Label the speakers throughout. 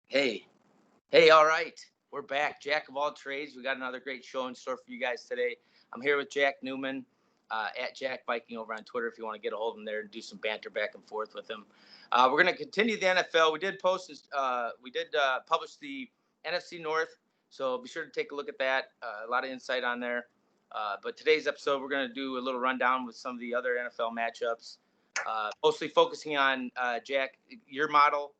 Speaker 1: Hey, hey, all right. We're back. Jack of all trades. We got another great show in store for you guys today. I'm here with Jack Newman at Jack Viking over on Twitter if you want to get a hold of him there and do some banter back and forth with him. We're going to continue the NFL. We did publish the NFC North, so be sure to take a look at that. A lot of insight on there. But today's episode, we're going to do a little rundown with some of the other NFL matchups, mostly focusing on Jack, your model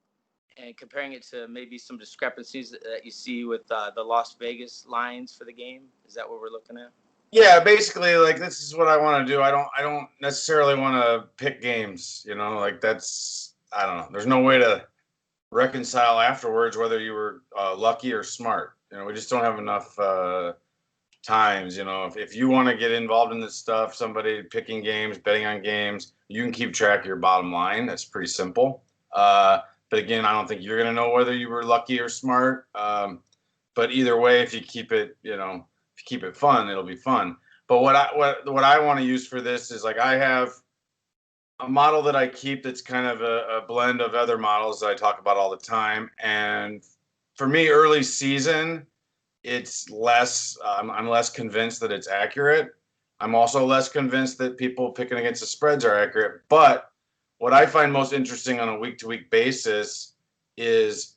Speaker 1: and comparing it to maybe some discrepancies that you see with the Las Vegas lines for the game. Is that what we're looking at?
Speaker 2: Yeah, basically, like this is what I want to do. I don't necessarily want to pick games. Like I don't know. There's no way to reconcile afterwards whether you were lucky or smart. We just don't have enough times. If you want to get involved in this stuff, somebody picking games, betting on games, you can keep track of your bottom line. That's pretty simple. But again, I don't think you're going to know whether you were lucky or smart. But either way, if you keep it, if you keep it fun, it'll be fun. But what I want to use for this is, like, I have a model that I keep that's kind of a blend of other models that I talk about all the time. And for me, early season, it's less. I'm less convinced that it's accurate. I'm also less convinced that people picking against the spreads are accurate. But what I find most interesting on a week-to-week basis is,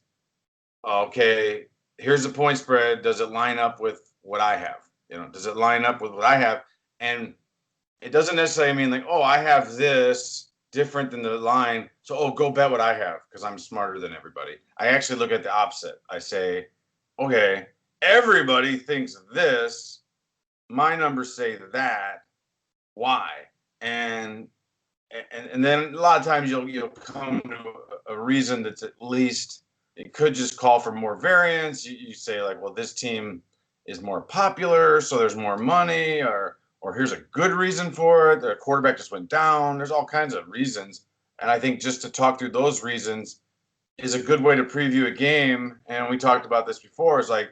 Speaker 2: okay, here's the point spread. Does it line up with what I have? Does it line up with what I have? And it doesn't necessarily mean like, oh, I have this different than the line, so go bet what I have because I'm smarter than everybody. I actually look at the opposite. I say, okay, everybody thinks this. My numbers say that. Why? And then a lot of times you'll come to a reason that's at least, it could just call for more variance. You say like, well, this team is more popular, so there's more money, or here's a good reason for it. The quarterback just went down. There's all kinds of reasons. And I think just to talk through those reasons is a good way to preview a game. And we talked about this before. Is like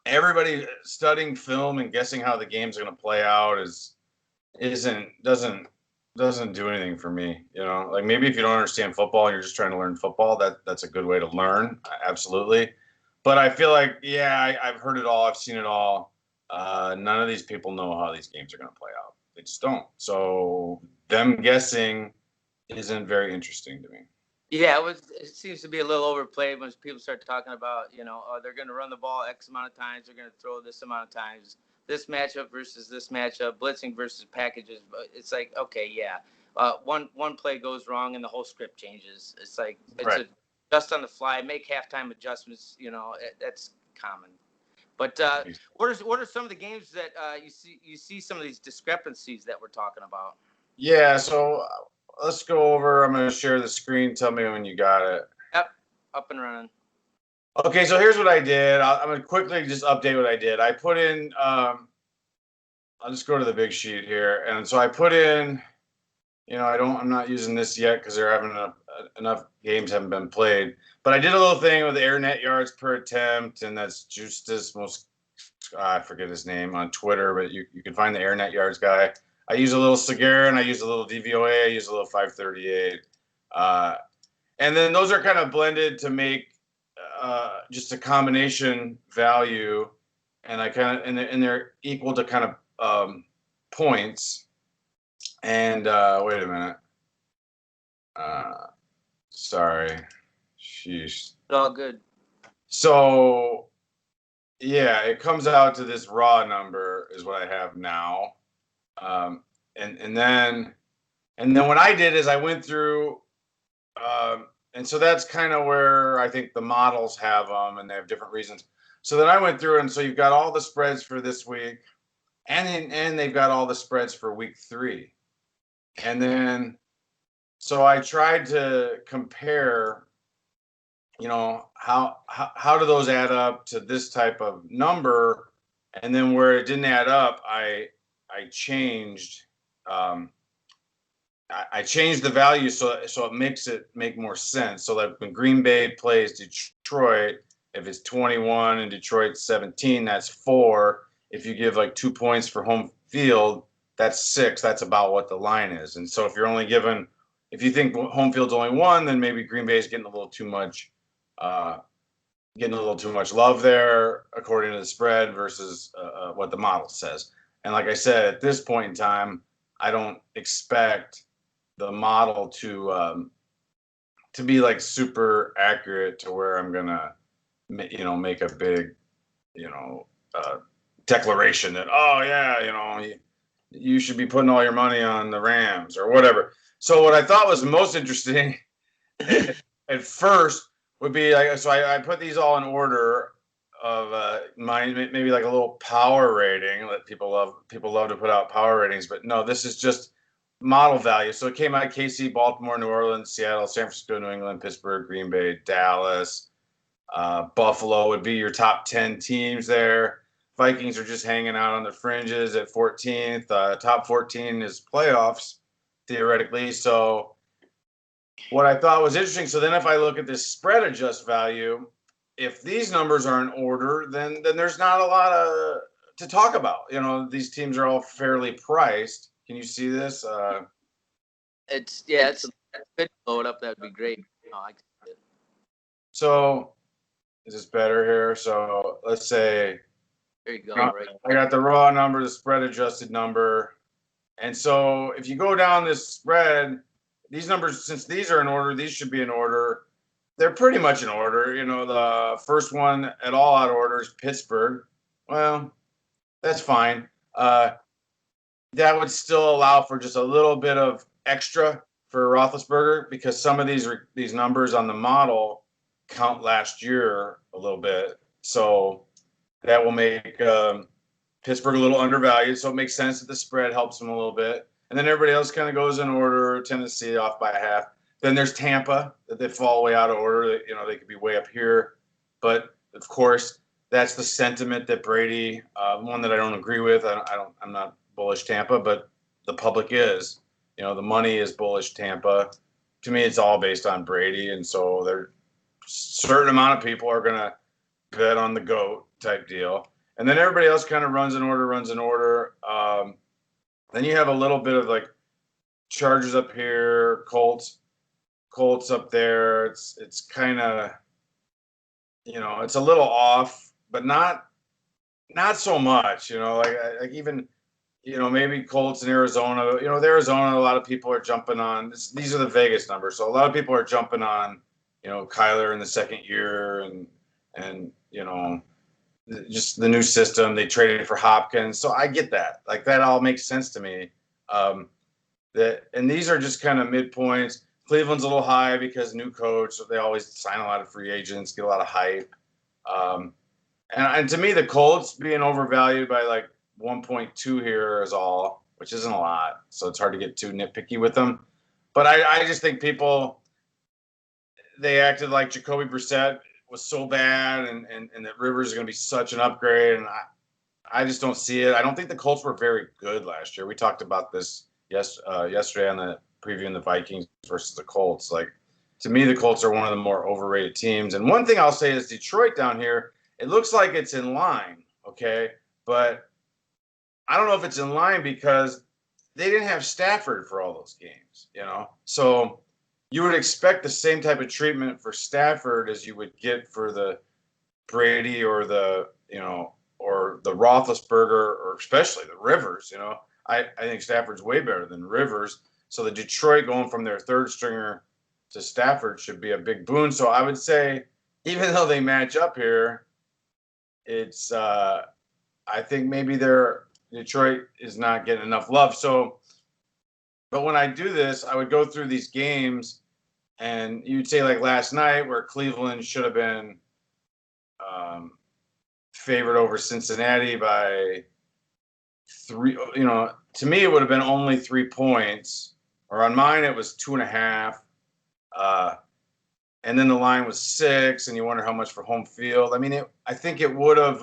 Speaker 2: everybody studying film and guessing how the game's going to play out doesn't do anything for me. Like maybe if you don't understand football and you're just trying to learn football, that's a good way to learn. Absolutely. But I feel like, yeah, I've heard it all. I've seen it all. None of these people know how these games are going to play out. They just don't. So them guessing isn't very interesting to me.
Speaker 1: Yeah, it seems to be a little overplayed when people start talking about, they're going to run the ball X amount of times, they're going to throw this amount of times, this matchup versus this matchup, blitzing versus packages. But it's like, okay, yeah, one play goes wrong and the whole script changes. It's like
Speaker 2: Right.
Speaker 1: just on the fly, make halftime adjustments. That's common. But what are some of the games that you see some of these discrepancies that we're talking about?
Speaker 2: Yeah, so let's go over. I'm going to share the screen. Tell me when you got it.
Speaker 1: Yep, up and running.
Speaker 2: Okay, so here's what I did. I'm going to quickly just update what I did. I put in, I'll just go to the big sheet here. And so I put in, I'm not using this yet because there haven't enough games haven't been played. But I did a little thing with air net yards per attempt, and that's Justus I forget his name on Twitter, but you can find the air net yards guy. I use a little Segura and I use a little DVOA. I use a little 538. And then those are kind of blended to make just a combination value. And I kind of, and they're equal to kind of points. And wait a minute. Sorry. Sheesh.
Speaker 1: It's all good.
Speaker 2: So, yeah, it comes out to this raw number is what I have now. And then what I did is I went through, and so that's kind of where I think the models have them, and they have different reasons. So then I went through, and so you've got all the spreads for this week, and they've got all the spreads for week 3, and then so I tried to compare, how do those add up to this type of number, and then where it didn't add up, I changed. I changed the value so it makes it make more sense. So like when Green Bay plays Detroit, if it's 21 and Detroit's 17, that's 4. If you give like 2 points for home field, that's 6. That's about what the line is. And so if you're only given, if you think home field's only 1, then maybe Green Bay is getting a little too much getting a little too much love there according to the spread versus what the model says. And like I said, at this point in time, I don't expect the model to be like super accurate to where I'm gonna, make a big, declaration that, oh yeah, you should be putting all your money on the Rams or whatever. So what I thought was most interesting at first would be like, so I put these all in order of mine, maybe like a little power rating that people love to put out power ratings, but no, this is just model value. So it came out KC, Baltimore, New Orleans, Seattle, San Francisco, New England, Pittsburgh, Green Bay, Dallas, Buffalo would be your top 10 teams there. Vikings are just hanging out on the fringes at 14th. Top 14 is playoffs, theoretically. So what I thought was interesting, so then if I look at this spread adjust value, if these numbers are in order, then there's not a lot to talk about. These teams are all fairly priced. Can you see this?
Speaker 1: It's good to load up. That'd be great. Oh, I can see it.
Speaker 2: So is this better here? So let's say
Speaker 1: There you go. Right.
Speaker 2: I got the raw number, the spread adjusted number. And so if you go down this spread, these numbers, since these are in order, these should be in order. They're pretty much in order. The first one at all out of order is Pittsburgh. Well, that's fine. That would still allow for just a little bit of extra for Roethlisberger because some of these numbers on the model count last year a little bit. So that will make Pittsburgh a little undervalued. So it makes sense that the spread helps them a little bit. And then everybody else kind of goes in order. Tennessee off by a half. Then there's Tampa that they fall way out of order. They could be way up here. But of course, that's the sentiment that Brady, one that I don't agree with. I'm not bullish Tampa, but the public is. The money is bullish Tampa. To me, it's all based on Brady, and so there certain amount of people are gonna bet on the GOAT type deal, and then everybody else kind of runs in order. Then you have a little bit of like Chargers up here, Colts up there. It's kind of it's a little off, but not so much. Like even maybe Colts in Arizona. With Arizona, a lot of people are jumping on. These are the Vegas numbers, so a lot of people are jumping on. Kyler in the second year, and just the new system. They traded for Hopkins, so I get that. Like that all makes sense to me. And these are just kind of midpoints. Cleveland's a little high because new coach, so they always sign a lot of free agents, get a lot of hype. And to me, the Colts being overvalued by like 1.2 here is all, which isn't a lot. So it's hard to get too nitpicky with them. But I just think they acted like Jacoby Brissett was so bad and that Rivers is going to be such an upgrade. And I just don't see it. I don't think the Colts were very good last year. We talked about this yesterday on the previewing the Vikings versus the Colts. Like, to me, the Colts are one of the more overrated teams. And one thing I'll say is Detroit down here, it looks like it's in line, okay? But I don't know if it's in line because they didn't have Stafford for all those games, So you would expect the same type of treatment for Stafford as you would get for the Brady or the Roethlisberger or especially the Rivers, I think Stafford's way better than Rivers. So the Detroit going from their third stringer to Stafford should be a big boon. So I would say, even though they match up here, it's I think maybe Detroit is not getting enough love. So, but when I do this, I would go through these games, and you'd say like last night where Cleveland should have been favored over Cincinnati by 3. To me, it would have been only 3 points. Or on mine, it was 2.5. And then the line was 6, and you wonder how much for home field. I mean, I think it would have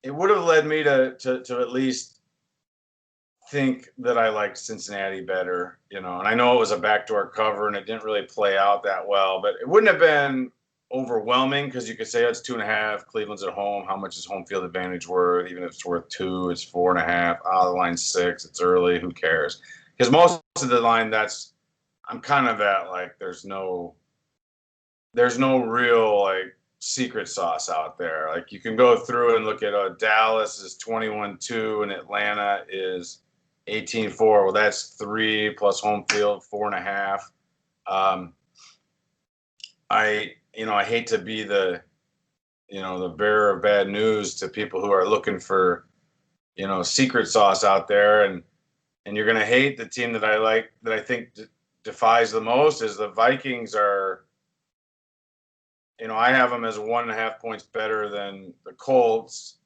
Speaker 2: led me to at least think that I liked Cincinnati better, And I know it was a backdoor cover, and it didn't really play out that well, but it wouldn't have been overwhelming because you could say it's 2.5. Cleveland's at home. How much is home field advantage worth? Even if it's worth 2, it's 4.5. The line's 6. It's early. Who cares? Because most of the line, I'm kind of at like there's no there's no real like secret sauce out there. Like you can go through and look at Dallas is 21-2 and Atlanta is 18-4. Well, that's 3 plus home field 4.5. I hate to be the bearer of bad news to people who are looking for secret sauce out there, and you're gonna hate the team that I think defies the most is the Vikings are. I have them as 1.5 points better than the Colts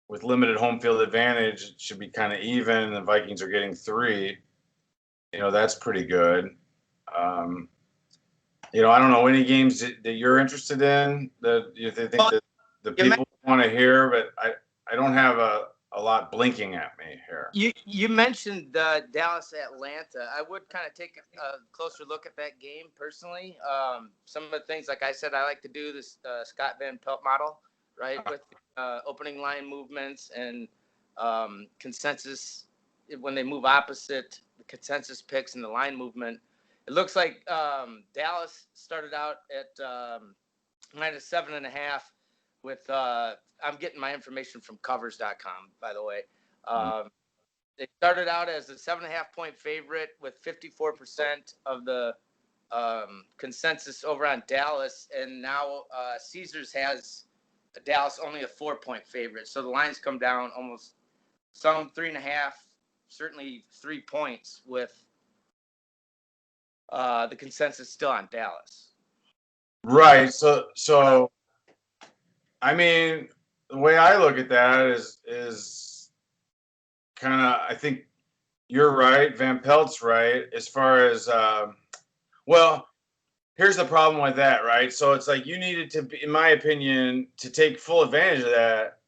Speaker 2: with limited home field advantage. It should be kind of even. The Vikings are getting 3. That's pretty good. I don't know any games that you're interested in that you think that the people want to hear, but I don't have a lot blinking at me here.
Speaker 1: You mentioned Dallas Atlanta. I would kind of take a closer look at that game personally. Some of the things, like I said, I like to do this Scott Van Pelt model, right, with opening line movements and consensus when they move opposite the consensus picks and the line movement. It looks like Dallas started out at -7.5 with I'm getting my information from covers.com, by the way. They started out as a 7.5 point favorite with 54% of the consensus over on Dallas, and now Caesars has Dallas only a 4 point favorite. So the lines come down almost some 3.5, certainly 3 points with the consensus still on Dallas.
Speaker 2: Right. So I mean, the way I look at that is kind of, I think you're right. Van Pelt's right. As far as, well, here's the problem with that, right? So it's like you needed to, in my opinion, to take full advantage of that,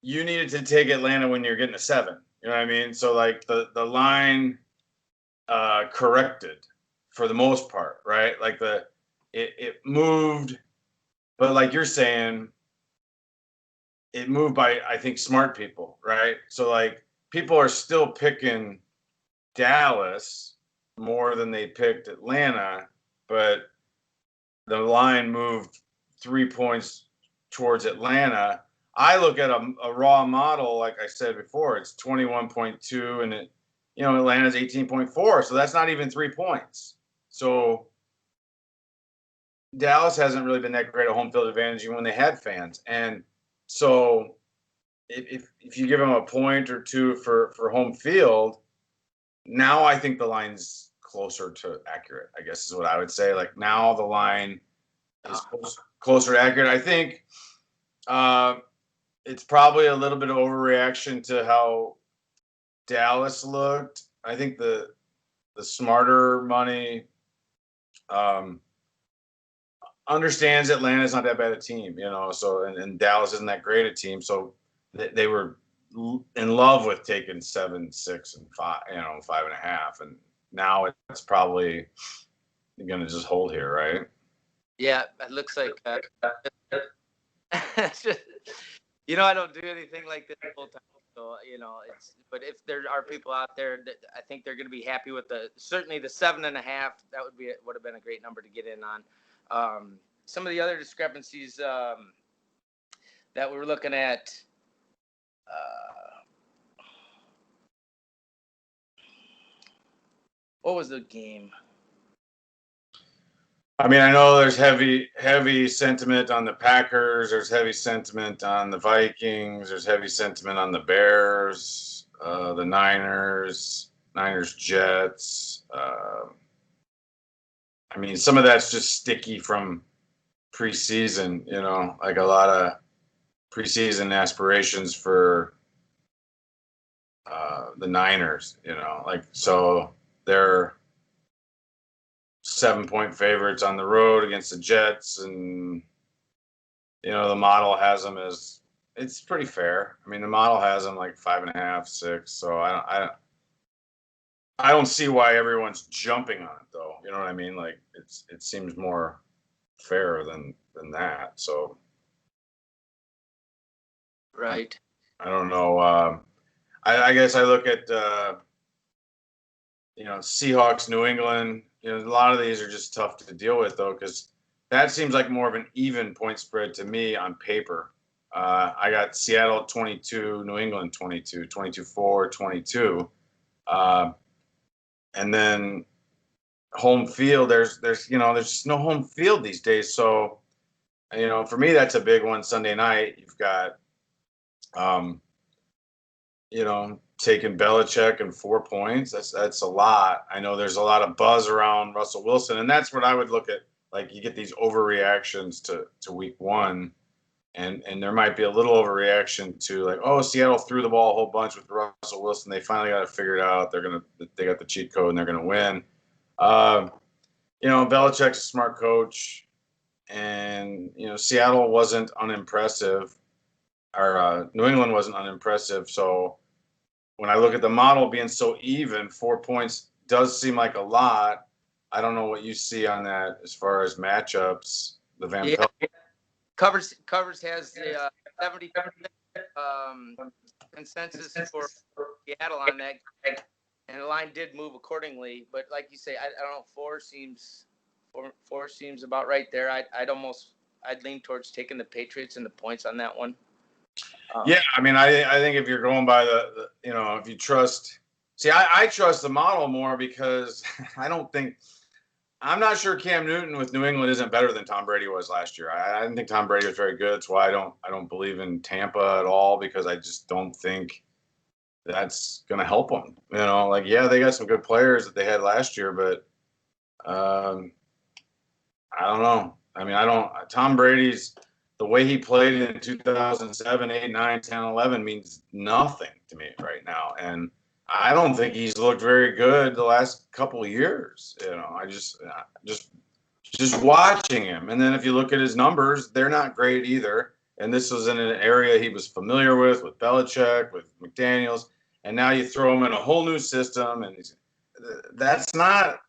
Speaker 2: you needed to take Atlanta when you're getting a 7. You know what I mean? So like the line corrected for the most part, right? Like it moved, but like you're saying, it moved by, I think, smart people, right? So like people are still picking Dallas more than they picked Atlanta, but the line moved 3 points towards Atlanta. I look at a raw model, like I said before, it's 21.2 and Atlanta's 18.4. So that's not even 3 points. So Dallas hasn't really been that great a home field advantage even when they had fans. And so if you give them a point or two for home field, now I think the line's closer to accurate, I guess is what I would say. Like now the line is closer to accurate. I think it's probably a little bit of overreaction to how Dallas looked. I think the smarter money understands Atlanta's not that bad a team, so and Dallas isn't that great a team. So they were in love with taking 7, 6, and 5, 5.5, and now it's probably going to just hold here, right?
Speaker 1: Yeah, it looks like I don't do anything like this full time, so But if there are people out there that I think they're going to be happy with certainly the 7.5, that would have been a great number to get in on. Some of the other discrepancies that we were looking at. What was the game?
Speaker 2: I mean, I know there's heavy sentiment on the Packers. There's heavy sentiment on the Vikings. There's heavy sentiment on the Bears, the Niners, Jets. I mean, some of that's just sticky from preseason, like a lot of preseason aspirations for the Niners, so they're 7-point favorites on the road against the Jets, and the model has them as, it's pretty fair. I mean, the model has them like 5.5, 6. So I don't see why everyone's jumping on it though. You know what I mean? Like it seems more fair than that. So
Speaker 1: right.
Speaker 2: I don't know. I guess I look at Seahawks, New England. A lot of these are just tough to deal with though, because that seems like more of an even point spread to me on paper. I got Seattle 22, New England 22, 22-4, 22. And then home field, there's there's no home field these days. So, for me, that's a big one. Sunday night, you've got, um, taking Belichick and 4 points. That's a lot. I know there's a lot of buzz around Russell Wilson, and that's what I would look at. Like, you get these overreactions to week one, and there might be a little overreaction to, like, oh, Seattle threw the ball a whole bunch with Russell Wilson. They finally got it figured out. They got the cheat code and they're gonna win. Belichick's a smart coach, and Seattle wasn't unimpressive, or New England wasn't unimpressive. So when I look at the model being so even, 4 points does seem like a lot. I don't know what you see on that as far as matchups. The Van Pelt.
Speaker 1: Covers has the 70 consensus for Seattle on that, and the line did move accordingly. But like you say, I don't know, four seems about right there. I'd lean towards taking the Patriots and the points on that one.
Speaker 2: Yeah, I mean, I think if you're going by the if you trust, I trust the model more because I'm not sure Cam Newton with New England isn't better than Tom Brady was last year. I didn't think Tom Brady was very good. That's why I don't believe in Tampa at all, because I just don't think that's going to help them. Yeah, they got some good players that they had last year, but I don't know. I mean, Tom Brady's, the way he played in 2007, 8, 9, 10, 11 means nothing to me right now. And I don't think he's looked very good the last couple of years. I just watching him. And then if you look at his numbers, they're not great either. And this was in an area he was familiar with Belichick, with McDaniels. And now you throw him in a whole new system, and that's not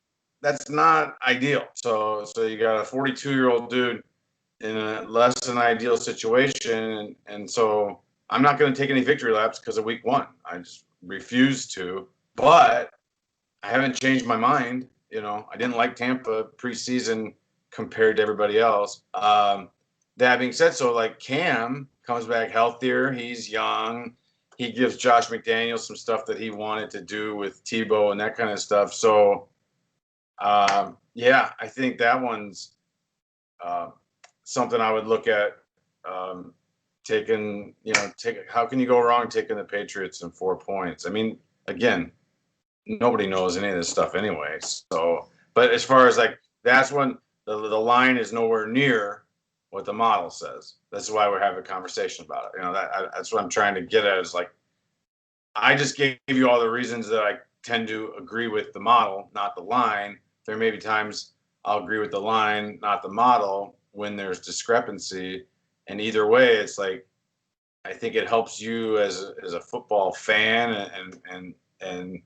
Speaker 2: ideal. So you got a 42-year-old dude in a less than ideal situation, and so I'm not going to take any victory laps because of week one. I just refuse to. But I haven't changed my mind. I didn't like Tampa preseason compared to everybody else. That being said, so like Cam comes back healthier. He's young. He gives Josh McDaniels some stuff that he wanted to do with Tebow and that kind of stuff. So, yeah, I think that one's something I would look at. How can you go wrong taking the Patriots in 4 points? I mean, again, nobody knows any of this stuff anyway. So, but as far as like, that's when the line is nowhere near what the model says. That's why we're having a conversation about it. That's what I'm trying to get at, is like, I just gave you all the reasons that I tend to agree with the model, not the line. There may be times I'll agree with the line, not the model, when there's discrepancy. And either way, it's like, I think it helps you as a football fan and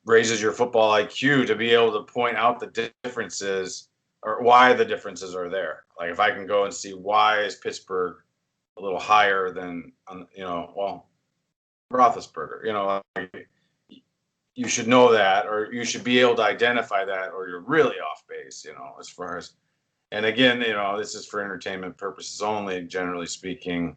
Speaker 2: raises your football IQ to be able to point out the differences, or why the differences are there. Like, if I can go and see, why is Pittsburgh a little higher than, Roethlisberger, like, you should know that, or you should be able to identify that, or you're really off base, as far as, and again, this is for entertainment purposes only, generally speaking,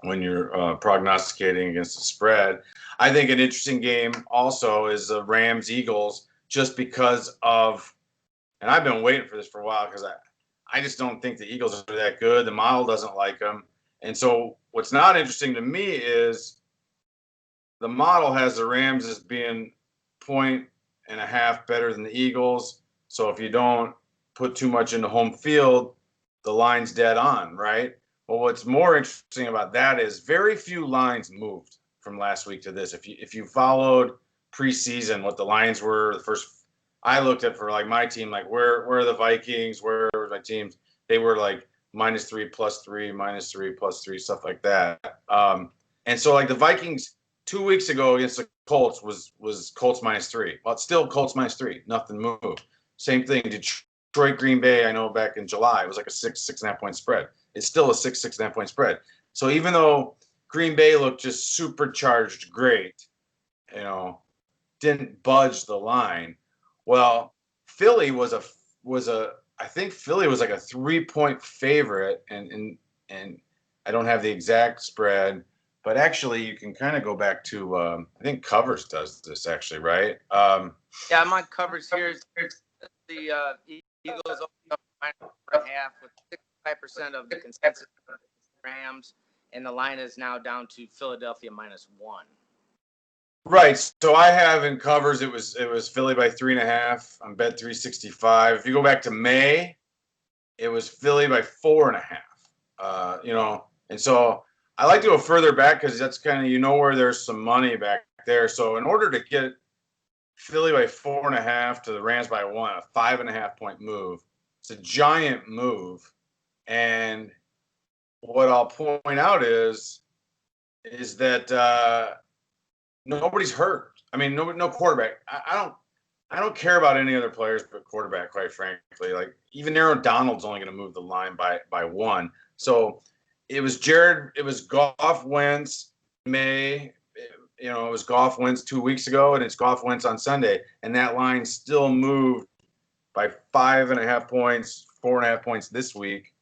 Speaker 2: when you're prognosticating against the spread. I think an interesting game also is the Rams-Eagles, just because of, and I've been waiting for this for a while, because I just don't think the Eagles are that good. The model doesn't like them. And so what's not interesting to me is the model has the Rams as being 1.5 better than the Eagles. So if you don't put too much into home field, the line's dead on, right? Well, what's more interesting about that is very few lines moved from last week to this. If you followed preseason, what the lines were, the first I looked at for like my team, like where are the Vikings, where are my teams? They were like -3, +3, -3, +3, stuff like that. And so like the Vikings 2 weeks ago against the Colts was Colts -3. Well, it's still Colts -3. Nothing moved. Same thing. Detroit, Green Bay, I know back in July, it was like a 6.5 point spread. It's still a 6.5 point spread. So even though Green Bay looked just supercharged great, didn't budge the line. Well, Philly was a I think Philly was like a 3-point favorite, and I don't have the exact spread, but actually you can kind of go back to I think Covers does this actually, right?
Speaker 1: Yeah, I'm on covers here. The Eagles opened up -1.5 with 65% of the consensus Rams, and the line is now down to Philadelphia -1.
Speaker 2: Right. So I have in Covers it was Philly by 3.5 on Bet 365. If you go back to May, it was Philly by 4.5. And so I like to go further back because that's kind of where there's some money back there. So in order to get Philly by 4.5 to the Rams by 1, a 5.5 point move, it's a giant move. And what I'll point out is that nobody's hurt. I mean, no quarterback. I don't care about any other players but quarterback, quite frankly. Like even Aaron Donald's only going to move the line by 1. So it was Goff Wentz May. It was Goff Wentz 2 weeks ago, and it's Goff Wentz on Sunday, and that line still moved by 5.5 points, 4.5 points this week.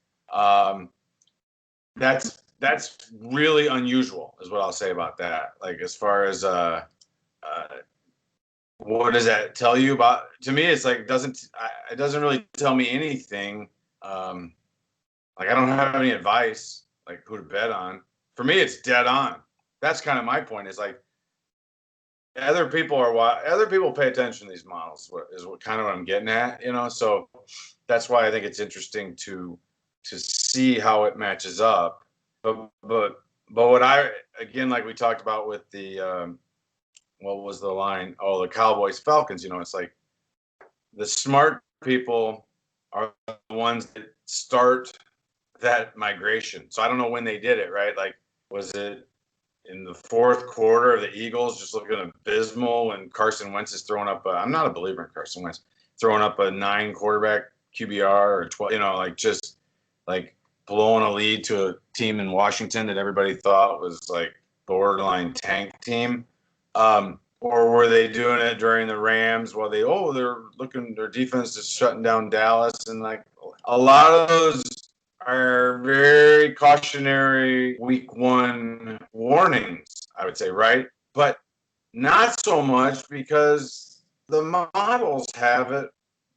Speaker 2: That's really unusual, is what I'll say about that. Like as far as what does that tell you about? To me, it's like it doesn't really tell me anything. Like I don't have any advice, like who to bet on. For me, it's dead on. That's kind of my point. Is like other people pay attention to these models. Is what kind of what I'm getting at, So that's why I think it's interesting to see how it matches up. But what again, like we talked about with the what was the line? Oh, the Cowboys Falcons. It's like the smart people are the ones that start that migration. So I don't know when they did it, right? Like, was it in the fourth quarter of the Eagles just looking abysmal when Carson Wentz is throwing up? I'm not a believer in Carson Wentz throwing up a 9 quarterback QBR or 12. Like just like blowing a lead to a team in Washington that everybody thought was like borderline tank team. Or were they doing it during the Rams while their defense is shutting down Dallas, and like a lot of those are very cautionary week 1 warnings, I would say, right? But not so much because the models have it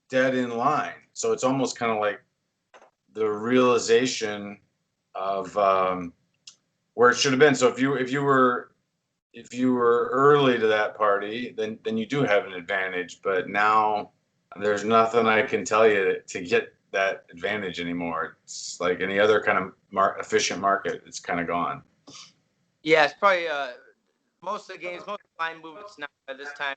Speaker 2: dead in line. So it's almost kind of like the realization of where it should have been. So if you were early to that party, then you do have an advantage. But now there's nothing I can tell you to get that advantage anymore. It's like any other kind of efficient market. It's kind of gone.
Speaker 1: Yeah, it's probably most of the games, most of the line movements now at this time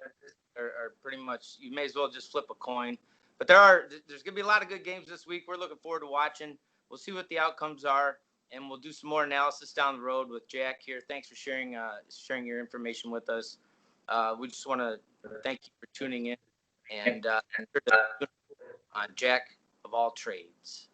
Speaker 1: are pretty much, you may as well just flip a coin. But there's going to be a lot of good games this week. We're looking forward to watching. We'll see what the outcomes are, and we'll do some more analysis down the road with Jack here. Thanks for sharing your information with us. We just want to thank you for tuning in, and on Jack of all trades.